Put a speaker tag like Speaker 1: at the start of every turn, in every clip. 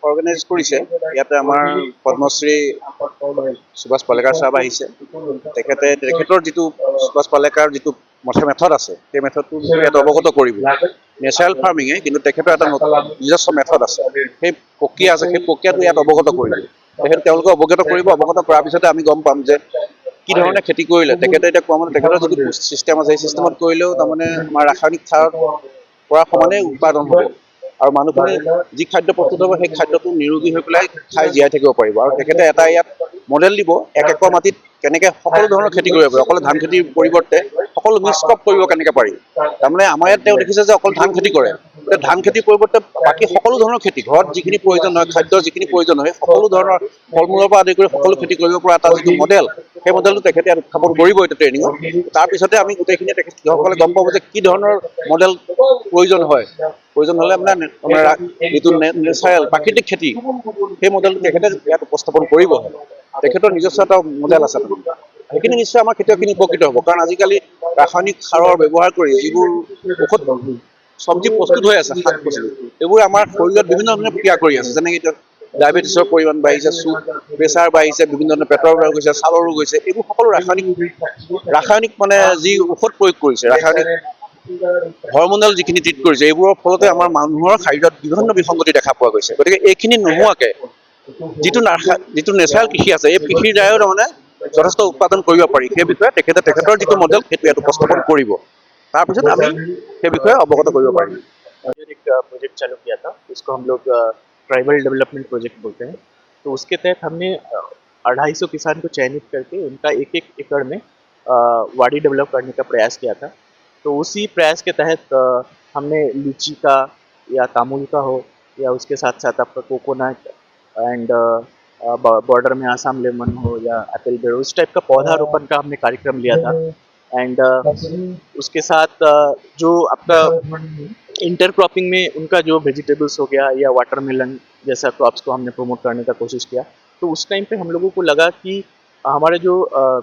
Speaker 1: Organise কৰিছে। ইয়াতে আমাৰ পদ্মশ্ৰী সুভাষ পালেকাৰ চাহাব আহিছে। তেখেতৰ যিটো সুভাষ পালেকাৰ যিটো মেথড আছে, সেই মেথডটো ইয়াত অৱগত কৰিব। নেচাৰেল ফাৰ্মিঙে, কিন্তু তেখেতৰ এটা নিজস্ব মেথড আছে, সেই প্ৰক্ৰিয়া আছে, সেই প্ৰক্ৰিয়াটো ইয়াত অৱগত কৰিব। তেওঁলোকে অৱগত কৰিব। অৱগত কৰাৰ পিছতে আমি গম পাম যে কি ধৰণে খেতি কৰিলে। তেখেতে এতিয়া কোৱা মতে তেখেতৰ যিটো ছিষ্টেম আছে, সেই ছিষ্টেমত কৰিলেও তাৰমানে আমাৰ ৰাসায়নিক সাৰৰ পৰা সমানেই উৎপাদন হ'ব, আৰু মানুহখিনি যি খাদ্য প্ৰস্তুত হ'ব সেই খাদ্যটো নিৰোগী হৈ পেলাই খাই জীয়াই থাকিব পাৰিব। আৰু তেখেতে এটা ইয়াত মডেল দিব, 1 একৰ মাটিত কেনেকৈ সকলো ধৰণৰ খেতি কৰিব পাৰি। অকল ধান খেতিৰ পৰিৱৰ্তে সকলো মিক্স ক্ৰপ কৰিব কেনেকৈ পাৰি। তাৰমানে আমাৰ ইয়াত তেওঁ দেখিছে যে অকল ধান খেতি কৰে। ধান খেতিৰ পৰিৱৰ্তে বাকী সকলো ধৰণৰ খেতি, ঘৰত যিখিনি প্ৰয়োজন হয়, খাদ্যৰ যিখিনি প্ৰয়োজন হয়, সকলো ধৰণৰ ফল মূলৰ পৰা আদি কৰি সকলো খেতি কৰিব পৰা এটা যিটো মডেল, সেই মডেলটো তেখেতে উত্থাপন কৰিব এতিয়া ট্ৰেইনিঙত। তাৰপিছতে আমি গোটেইখিনি তেখেতসকলে গম পাব যে কি ধৰণৰ মডেল প্ৰয়োজন হয়। প্ৰয়োজন হ'লে আপোনাৰ যিটো নেচাৰেল প্ৰাকৃতিক খেতি, সেই মডেলটো তেখেতে ইয়াত উপস্থাপন কৰিব। তেখেতৰ নিজস্ব এটা মডেল আছে। সেইখিনি নিশ্চয় আমাৰ খেতিয়কখিনি উপকৃত হ'ব। কাৰণ আজিকালি ৰাসায়নিক সাৰৰ ব্যৱহাৰ কৰি যিবোৰ ঔষধ চব্জি প্ৰস্তুত হৈ আছে, শাক পাচলি, এইবোৰ আমাৰ শৰীৰত বিভিন্ন ধৰণে ক্ৰিয়া কৰি আছে। যেনেকৈ এতিয়া ডায়েবেটিছৰ পৰিমাণ বাঢ়িছে, প্ৰেছাৰ বাঢ়িছে, বিভিন্ন ধৰণৰ পেটৰ ৰোগ হৈছে, ছালৰ ৰোগ হৈছে। এইবোৰ সকলো ৰাসায়নিক মানে যি ঔষধ প্ৰয়োগ কৰিছে, ৰাসায়নিক হৰমনেল যিখিনি ট্ৰিট কৰিছে, এইবোৰৰ ফলতে আমাৰ মানুহৰ শাৰীৰত বিভিন্ন বিসংগতি দেখা পোৱা গৈছে। গতিকে এইখিনি নোহোৱাকৈ যিটো নেচাৰেল কৃষি আছে, এই কৃষিৰ দ্বাৰাও তাৰমানে যথেষ্ট উৎপাদন কৰিব পাৰি। সেই বিষয়ে তেখেতৰ যিটো মডেল, সেইটো ইয়াত উপস্থাপন কৰিব। তাৰপিছত আমি সেই বিষয়ে অৱগত কৰিব পাৰিম।
Speaker 2: एक प्रोजेक्ट चालू किया था, उसको हम लोग ट्राइबल डेवलपमेंट प्रोजेक्ट बोलते हैं। तो उसके तहत हमने 250 किसान को चयनित करके उनका 1-1 एकड़ में वाड़ी डेवलप करने का प्रयास किया था। तो उसी प्रयास के तहत हमने लीची का या तामुल का हो, या उसके साथ साथ आपका कोकोनट एंड बॉर्डर में आसाम लेमन हो या एप्पल बेर, उस टाइप का पौधारोपण का हमने कार्यक्रम लिया था। एंड उसके साथ जो आपका इंटरक्रॉपिंग में उनका जो वेजिटेबल्स हो गया या वाटरमेलन जैसा क्रॉप्स को हमने प्रमोट करने का कोशिश किया। तो उस टाइम पे हम लोगों को लगा कि हमारे जो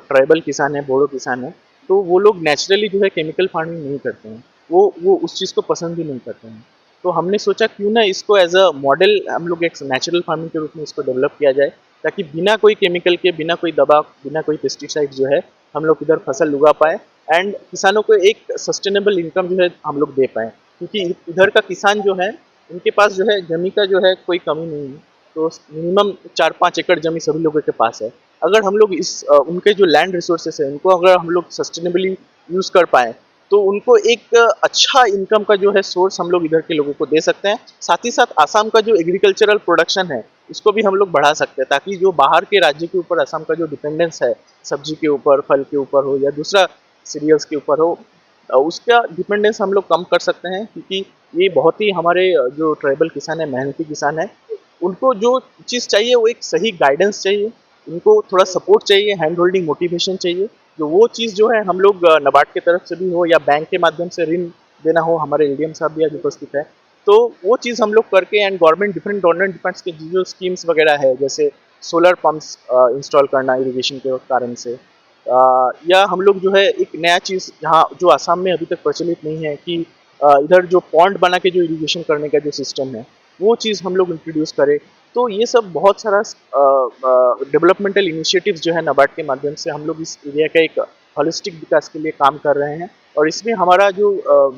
Speaker 2: ट्राइबल किसान हैं, बोडो किसान हैं, तो वो लोग नेचुरली जो है केमिकल फार्मिंग नहीं करते हैं। वो उस चीज़ को पसंद भी नहीं करते हैं। तो हमने सोचा क्यों ना इसको एज अ मॉडल हम लोग एक नेचुरल फार्मिंग के रूप में इसको डेवलप किया जाए, ताकि बिना कोई केमिकल के, बिना कोई दवा, बिना कोई पेस्टिसाइड जो है हम लोग इधर फसल उगा पाए एंड किसानों को एक सस्टेनेबल इनकम जो है हम लोग दे पाएँ। क्योंकि इधर का किसान जो है, उनके पास जो है जमीन का जो है कोई कमी नहीं है। तो मिनिमम 4-5 एकड़ जमीन सभी लोगों के पास है। अगर हम लोग उनके जो लैंड रिसोर्सेस है, उनको अगर हम लोग सस्टेनेबली यूज़ कर पाएँ, तो उनको एक अच्छा इनकम का जो है सोर्स हम लोग इधर के लोगों को दे सकते हैं। साथ ही साथ आसाम का जो एग्रीकल्चरल प्रोडक्शन है, इसको भी हम लोग बढ़ा सकते हैं, ताकि जो बाहर के राज्य के ऊपर आसाम का जो डिपेंडेंस है, सब्जी के ऊपर, फल के ऊपर हो या दूसरा सीरियल्स के ऊपर हो, उसका डिपेंडेंस हम लोग कम कर सकते हैं। क्योंकि ये बहुत ही हमारे जो ट्राइबल किसान है, मेहनती किसान है, उनको जो चीज़ चाहिए वो एक सही गाइडेंस चाहिए, उनको थोड़ा सपोर्ट चाहिए, हैंड होल्डिंग मोटिवेशन चाहिए। जो वो चीज़ जो है हम लोग नाबार्ड की तरफ से भी हो या बैंक के माध्यम से ऋण देना हो, हमारे एलडीएम साहब भी आज उपस्थित है, तो वो चीज़ हम लोग करके एंड डिफरेंट गवर्नमेंट डिपार्ट्स के जो स्कीम्स वगैरह है, जैसे सोलर पम्प्स इंस्टॉल करना इरीगेशन के कारण से, या हम लोग जो है एक नया चीज़ जहाँ जो आसाम में अभी तक प्रचलित नहीं है कि इधर जो पॉन्ड बना के जो इरीगेशन करने का जो सिस्टम है, वो चीज़ हम लोग इंट्रोड्यूस करें। तो ये सब बहुत सारा डेवलपमेंटल इनिशिएटिव्स जो है नाबार्ड के माध्यम से हम लोग इस एरिया का एक हॉलिस्टिक विकास के लिए काम कर रहे हैं। और इसमें हमारा जो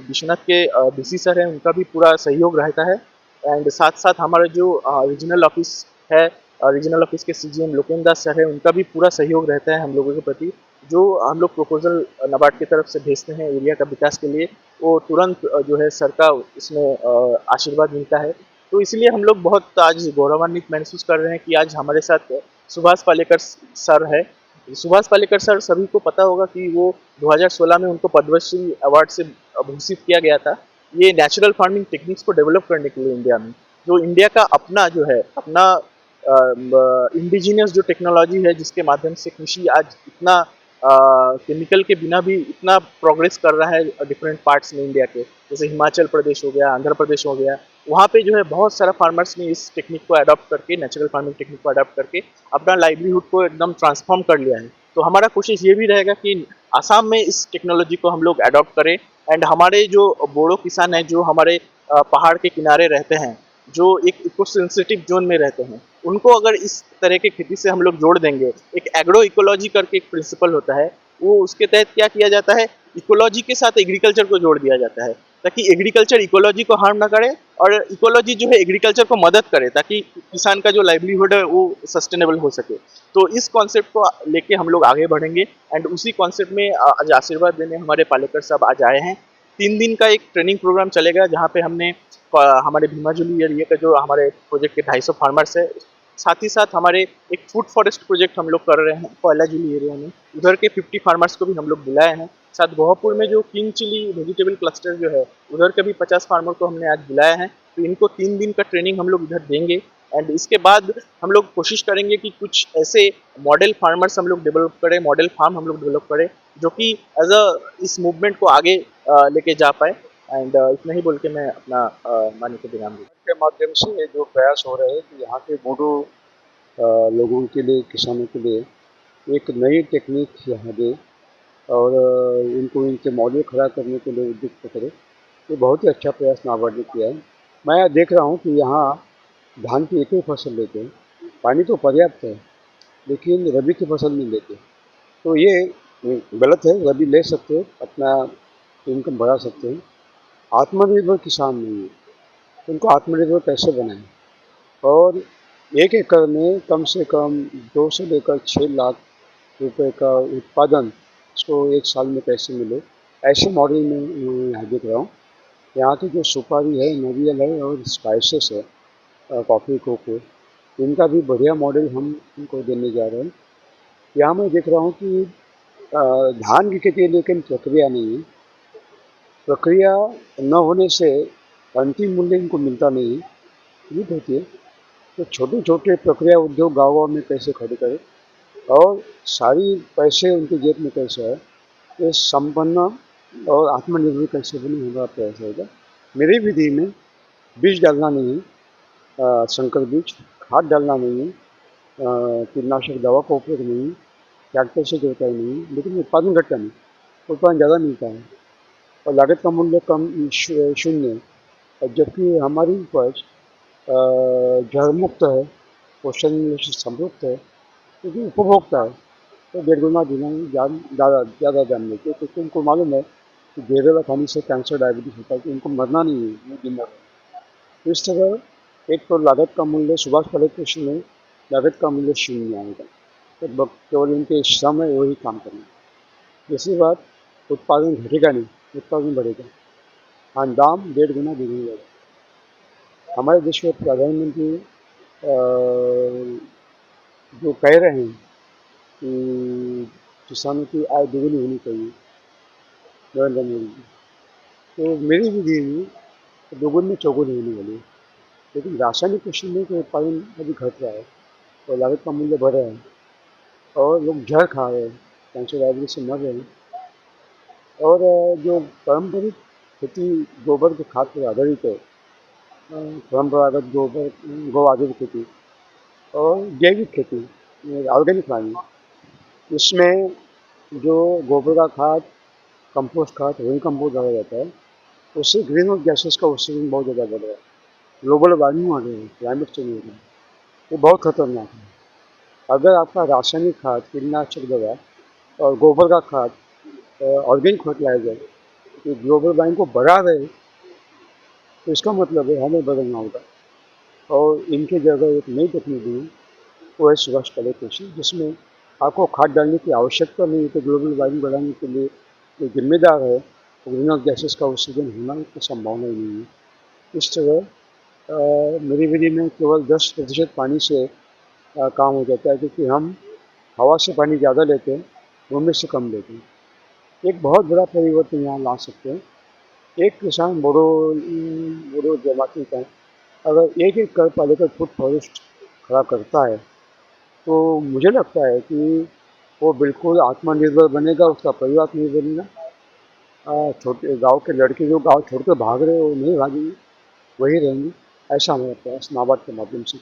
Speaker 2: विश्वनाथ के डीसी सर है, उनका भी पूरा सहयोग रहता है। एंड साथ साथ हमारा जो रीजनल ऑफिस है, रीजनल ऑफिस के सीजीएम लोकेंद्र दास सर है, उनका भी पूरा सहयोग रहता है हम लोगों के प्रति। जो हम लोग प्रपोजल नाबार्ड की तरफ से भेजते हैं एरिया का विकास के लिए, वो तुरंत जो है सर का इसमें आशीर्वाद मिलता है। तो इसलिए हम लोग बहुत आज गौरवान्वित महसूस कर रहे हैं कि आज हमारे साथ सुभाष पालेकर सर है। सुभाष पालेकर सर सभी को पता होगा कि वो 2016 में उनको पद्मश्री अवार्ड से भूषित किया गया था, ये नेचुरल फार्मिंग टेक्निक्स को डेवलप करने के लिए इंडिया में। जो इंडिया का अपना जो है, अपना इंडिजिनियस जो टेक्नोलॉजी है, जिसके माध्यम से कृषि आज इतना केमिकल के बिना भी इतना प्रोग्रेस कर रहा है डिफरेंट पार्ट्स में इंडिया के, जैसे हिमाचल प्रदेश हो गया, आंध्र प्रदेश हो गया, वहाँ पे जो है बहुत सारा फार्मर्स ने इस टेक्निक को अडॉप्ट करके, नेचुरल फार्मिंग टेक्निक को अडॉप्ट करके अपना लाइवलीहुड को एकदम ट्रांसफॉर्म कर लिया है। तो हमारा कोशिश ये भी रहेगा कि आसाम में इस टेक्नोलॉजी को हम लोग अडॉप्ट करें एंड हमारे जो बोडो किसान हैं, जो हमारे पहाड़ के किनारे रहते हैं, जो एक इको सेंसिटिव जोन में रहते हैं, उनको अगर इस तरह की खेती से हम लोग जोड़ देंगे, एक एग्रो इकोलॉजी करके एक प्रिंसिपल होता है, वो उसके तहत क्या किया जाता है, इकोलॉजी के साथ एग्रीकल्चर को जोड़ दिया जाता है, ताकि एग्रीकल्चर इकोलॉजी को हार्म ना करे और इकोलॉजी जो है एग्रीकल्चर को मदद करे, ताकि किसान का जो लाइवलीहुड है वो सस्टेनेबल हो सके। तो इस कॉन्सेप्ट को लेके हम लोग आगे बढ़ेंगे एंड उसी कॉन्सेप्ट में आज आशीर्वाद देने हमारे पालेकर साहब आज आए हैं। 3 दिन का एक ट्रेनिंग प्रोग्राम चलेगा, जहाँ पे हमने हमारे भीमाजुली एरिया का जो हमारे प्रोजेक्ट के 250 फार्मर्स है, साथ ही साथ हमारे एक फूड फॉरेस्ट प्रोजेक्ट हम लोग कर रहे हैं कोयलाजुली एरिया में, उधर के 50 फार्मर्स को भी हम लोग बुलाए हैं। साथ गोहपुर में जो किंग चिली वेजिटेबल क्लस्टर जो है, उधर के भी 50 फार्मर को हमने आज बुलाया है। तो इनको 3 दिन का ट्रेनिंग हम लोग इधर देंगे एंड इसके बाद हम लोग कोशिश करेंगे कि कुछ ऐसे मॉडल फार्मर्स हम लोग डेवलप करें, मॉडल फार्म हम लोग डेवलप करें, जो कि एज अ इस मूवमेंट को आगे लेके जा पाए। एंड इतना ही बोल के मैं अपना मानी को विराम दूँ।
Speaker 3: के माध्यम से जो प्रयास हो रहे हैं कि यहाँ के बोडो लोगों के लिए, किसानों के लिए एक नई टेक्निक यहाँ दे और इनको इनके मॉडल खड़ा करने के लिए उद्युक्त करे, ये बहुत ही अच्छा प्रयास नाबार्ड ने किया है। मैं देख रहा हूँ कि यहाँ धान की एक ही फसल लेते हैं, पानी तो पर्याप्त है लेकिन रबी की फसल नहीं लेते, तो ये गलत है। रबी ले सकते हैं, अपना इनकम बढ़ा सकते हैं, आत्मनिर्भर किसान नहीं है, उनको आत्मनिर्भर कैसे बनाएं और 1 एकड़ में कम से कम 2 से लेकर 6 लाख रुपए का उत्पादन इसको 1 साल में कैसे मिले, ऐसे मॉडल में मैं यहाँ देख रहा हूँ। यहाँ की जो सुपारी है, नारियल है और स्पाइसेस है, कॉफ़ी कोको, इनका भी बढ़िया मॉडल हम इनको देने जा रहे हैं। यहाँ मैं देख रहा हूँ कि धान की खेती है लेकिन प्रक्रिया नहीं है, प्रक्रिया न होने से अंतिम मूल्य इनको मिलता नहीं है, ठीक होती है। तो छोटे छोटे प्रक्रिया उद्योग गाँव में कैसे खड़े करें और सारी पैसे उनके जेब में कैसे है, ये संपन्न और आत्मनिर्भर कैसे बने, हमारा प्रयास होगा। मेरी विधि में बीज डालना नहीं है, संकर बीज, खाद डालना नहीं है, कीटनाशक दवा का उपयोग नहीं है, ट्रैक्टर से जोताई नहीं है, लेकिन उत्पादन घटता नहीं, उत्पादन ज़्यादा मिलता है और लागत का मूल्य कम शून्य है। और जबकि हमारी उपज जहर मुक्त है, पोषण से समृद्ध है, क्योंकि उपभोक्ता है, तो 1.5 गुना ज़्यादा दाम लेते हैं, क्योंकि उनको मालूम है कि जहरीला खाने से कैंसर, डायबिटीज होता है, तो उनको मरना नहीं है, वो जिंदा है। तो इस तरह एक तो लागत का मूल्य, सुभाष पालेकर कृषि में लागत का मूल्य शून्य आएगा, तो केवल इनके श्रम है वही काम करना। दूसरी बात, उत्पादन घटेगा नहीं, उत्पादन बढ़ेगा, हाँ दाम 1.5 गुना द्विगुना बढ़ेगा। हमारे देश में प्रधानमंत्री जो कह रहे हैं कि किसानों की आय दोगुनी होनी चाहिए, नरेंद्र मोदी जी, तो मेरी विधि में दोगुनी चौगुनी होने वाली है, लेकिन रासायनिक कृषि में तो उत्पादन अभी घट रहा है और लागत का मूल्य बढ़ रहा है और लोग जहर खा रहे हैं, कैंसर, डायबिटीज से मर रहे हैं। और जो पारंपरिक खेती गोबर के खाद पर आधारित है, परंपरागत गोबर गौ आधारित खेती और जैविक खेती, ऑर्गेनिक फार्मिंग, इसमें जो गोबर का खाद, कंपोस्ट खाद, वही कंपोस्ट डाला जाता है, उससे ग्रीन हाउस गैसेस का उत्सर्जन बहुत ज़्यादा बढ़ रहा है, ग्लोबल वार्मिंग आ रही है, क्लाइमेट चेंज हो रहा है, वो बहुत खतरनाक है। अगर आपका रासायनिक खाद, कीटनाशक दवा और गोबर का खाद, ऑर्गेनिक फर्टिलाइजर ये ग्लोबल वार्मिंग को बढ़ा रहे, तो इसका मतलब है हमें बदलना होगा और इनके जगह एक नई तकनीक दी, वो है सुभाष पालेकर कृषि, जिसमें आपको खाद डालने की आवश्यकता नहीं है, तो ग्लोबल वार्मिंग बढ़ाने के लिए जो जिम्मेदार है, ग्रीन हाउस गैसेस का उत्सर्जन होना की संभावना ही नहीं है। इस तरह मेरी विधि में केवल 10% पानी से काम हो जाता है, क्योंकि हम हवा से पानी ज़्यादा लेते हैं, भूमि से कम लेते हैं। एक बहुत बड़ा परिवर्तन यहाँ ला सकते हैं। एक किसान बोरो जमाती का अगर एक कर पालेकर फूड फॉरेस्ट खड़ा करता है, तो मुझे लगता है कि वो बिल्कुल आत्मनिर्भर बनेगा, उसका परिवार नहीं बनेगा। छोटे गांव के लड़के जो गांव छोड़ कर भाग रहे हैं वो नहीं भागेंगे, वही रहेंगे। ऐसा हमारा प्रयास नाबार्ड के माध्यम से